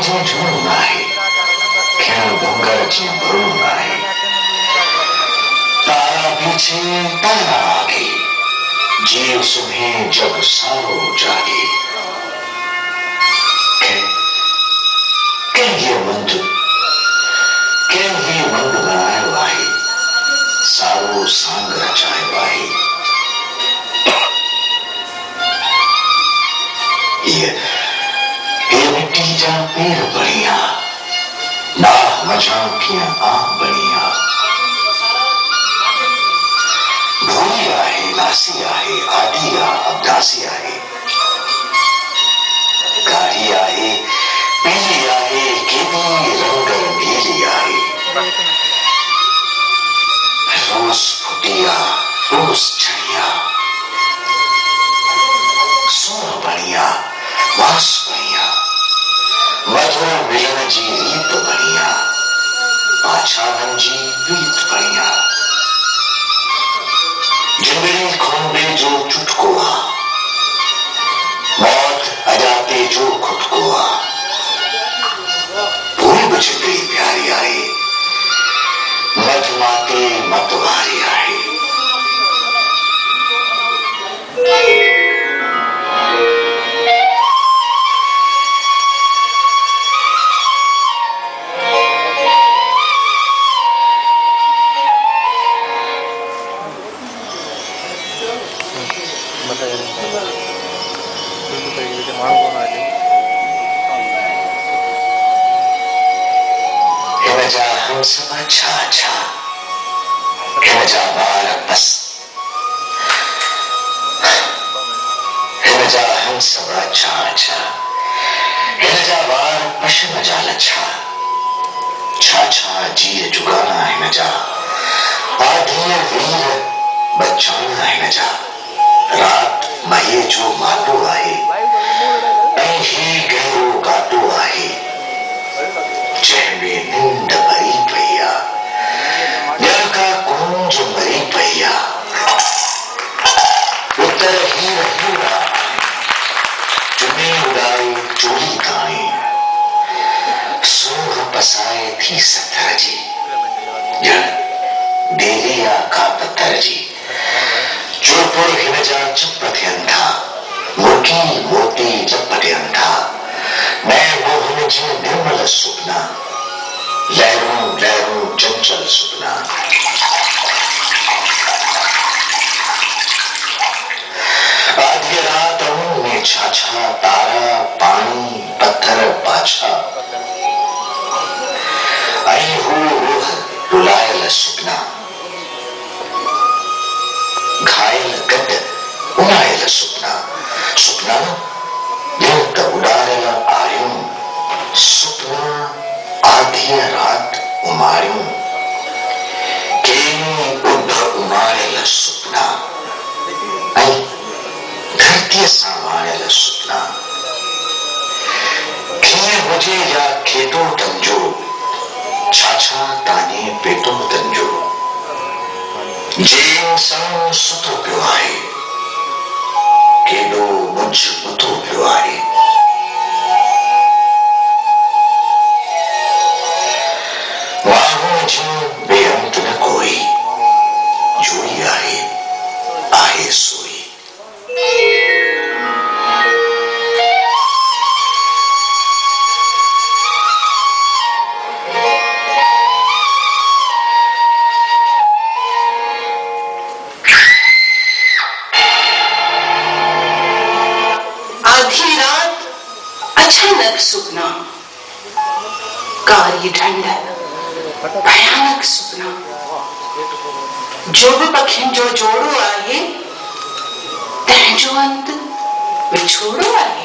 जी झूणो आहे, खिण भुंगर जी भरूं आहे। तारा पीछे तारा आगे, जीव सुबह जग सारो जागे। कंहिं मंद बनायो आहे, सारो सांग रचायो आहे। ये मिट्टी जा पेर बणिया, नाह मजा कीअं आम बणिया। भोली आहे, नासी आहे, आदि आहे, अब्दासी आहे, कारी आहे, पीली आहे, केवी रंग नीली आहे। रोज फुटिया, रोज छड़िया, सोन बणिया, वास बणिया, मधुर मिलन जी रीत बणिया, पाछावन जी प्रीत बणिया। जिंदड़ी खोंबे जो चुटको आ, मौत अजाते जो खुद को आ। भूल बचती प्यारी आए, मधुमाते मतवारी आए। हम सब अच्छा अच्छा, हिन जा बार बस, हिन जा हम सब अच्छा अच्छा, हिन जा बार पशम जा लच्छा। छा छा जीअ जुगाना हिन जा, आधीअ वीर बचाना हिन जा। रात महीअ जो माटो आहे, ऐं ही गहरो गाटो आहे, जंहिंमें नींद भरी पई आ, ॼण का कूंज मरी पई आ। उतर हीर हीरा, चुनी उड़ाए चोली ताणी, सूह पसाए थी सथर जी, ॼण देली आ का पत्थर जी। चोपुर हिन जा चप थियनि था, मुर्गी मोती जप ॾियनि था। नए मोहन जी निर्मल सुपना, लहरों लहरों चंचल सुपना। आधी रात में छाछा तारा, पानी पत्थर पाछा, आई हो रूह रुलायल सुपना। घायल गड उड़ायल सुपना, सुपना दिल त उड़ायल आरियूं, सुपना आधी रात उमारियूं। केनी उभ उमारियल सुपना, ऐं धरतीअ सां वारियल सुपना। कीअं हुजे या खेतो तंजो, छा छा ताने पेटो तंजो। जेन सां सुतो पियो आहे, केॾो मुझ उतो पियो आहे। वाहों जूं बेअंत न कोई, जोई आहे, आहे सोई। आधी रात अचानक सुपना, कारी ढंढ भयानक सुपना। जो भी पखियुनि जो जोड़ो आहे, तंहिंजो अंत विछोड़ो आहे।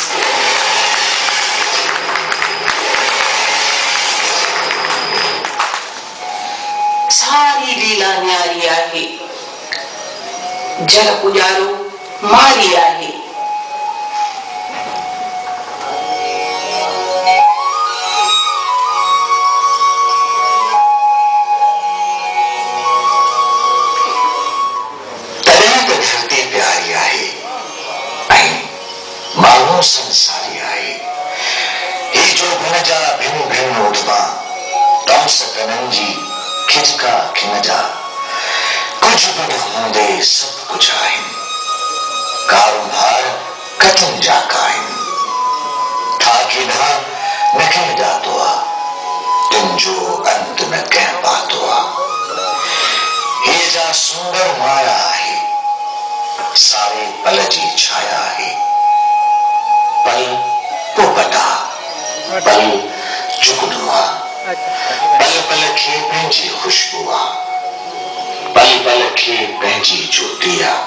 सारी लीला न्यारी आहे, जग पुजारो मारी आहे। संसारी आहे, हे जो गुण हिन जा भिन भिन उठवा डांस कननि जी खिचका खिन जा कुछ बि न हूंदे सब कुछ आहिनि कारोबार कतन जा काहिनि था केॾा न कंहिं ॼातो आहे तिन जो अंत न कंहिं पातो आहे हे जा सुंदर माया आहे सारे पल जी छाया आहे पल पोपटा पल जुगनू आहे पल पल खे पंहिंजी खुशबू आहे पल पल खे पंहिंजी ज्योति आहे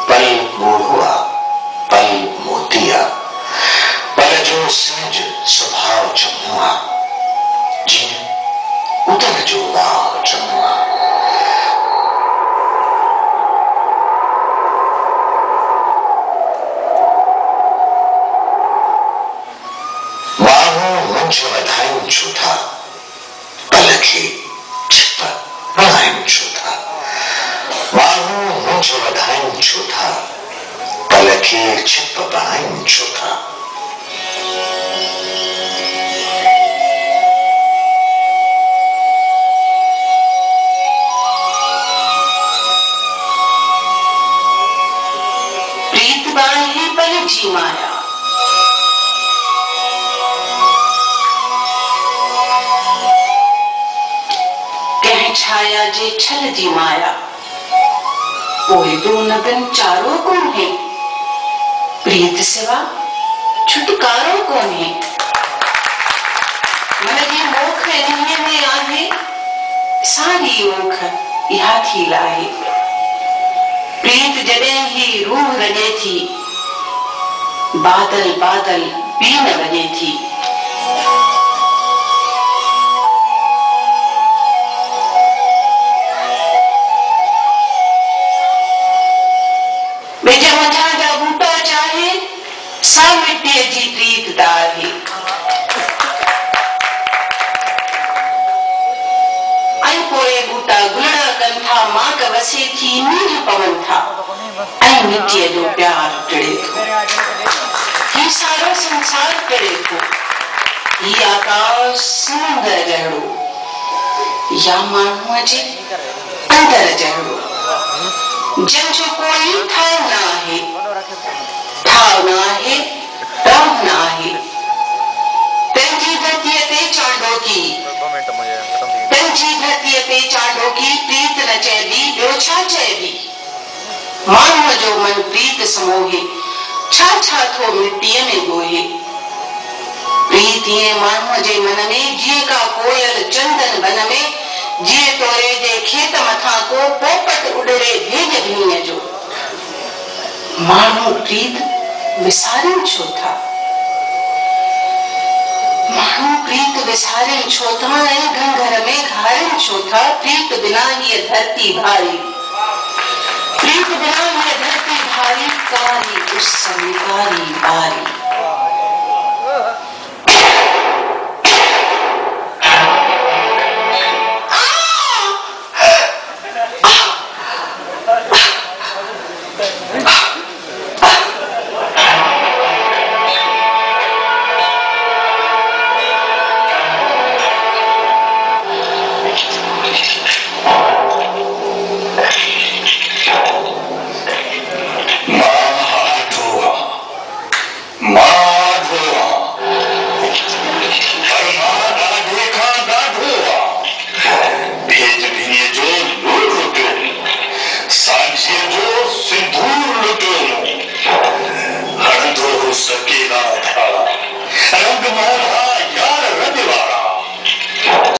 पल बूढ़ो आहे पल मोती आहे पल जो सिंज स्वभाव चङो आहे जीअं उदर जो वाव चङो आहे माण्हू मंझ वधाइनि छो था पल खे छिप बणाइनि छो था माण्हू मंझ वधाइनि छो था पल खे छिप बणाइनि छो था प्रीत बाहे पल जी माया कंहिं छाया जे छल जी माया पोइ दो नगन चारो कोन्हे प्रीत सिवा छुटकारो कोन्हे मन जी मोख इन्हीअ में आहे सारी ओख इहा थी लाहे प्रीत जॾहिं ही रूह रॼे थी बादल बादल पी न वञे थी वेझा मथां जा बूटा चाहे सा मिटीअ जी प्रीत आहे ऐं पोइ बूटा गुलड़ा कनि था माक वसे थी मींहं पवनि था ऐं मिटीअ जो प्यार टिड़े थो ही सारो संसार टिड़े थो ही आकाश समुंदर जहिड़ो या माण्हूअ जे अंदर जहिड़ो जंहिंजो कोई ठाव न आहे राह न आहे पंहिंजी धरतीअ ते चांडोकी प्रीत न चइबी ॿियो छा चइबी माण्हूअ जो मन प्रीत समोहे छा छा थो मिटीअ में ॻोहे प्रीत ईअं माण्हूअ जे मन में जीअं का कोयल चंदन बन में जीअं तोरे जे खेत मथां को पोपट उॾड़े भेज भीअ जो माण्हू प्रीत विसारनि छो था माण्हू प्रीत विसारनि छो था ऐं घंघर में घारनि छो था प्रीत बिना हीअ धरती भारी कारी उस निकारी बारी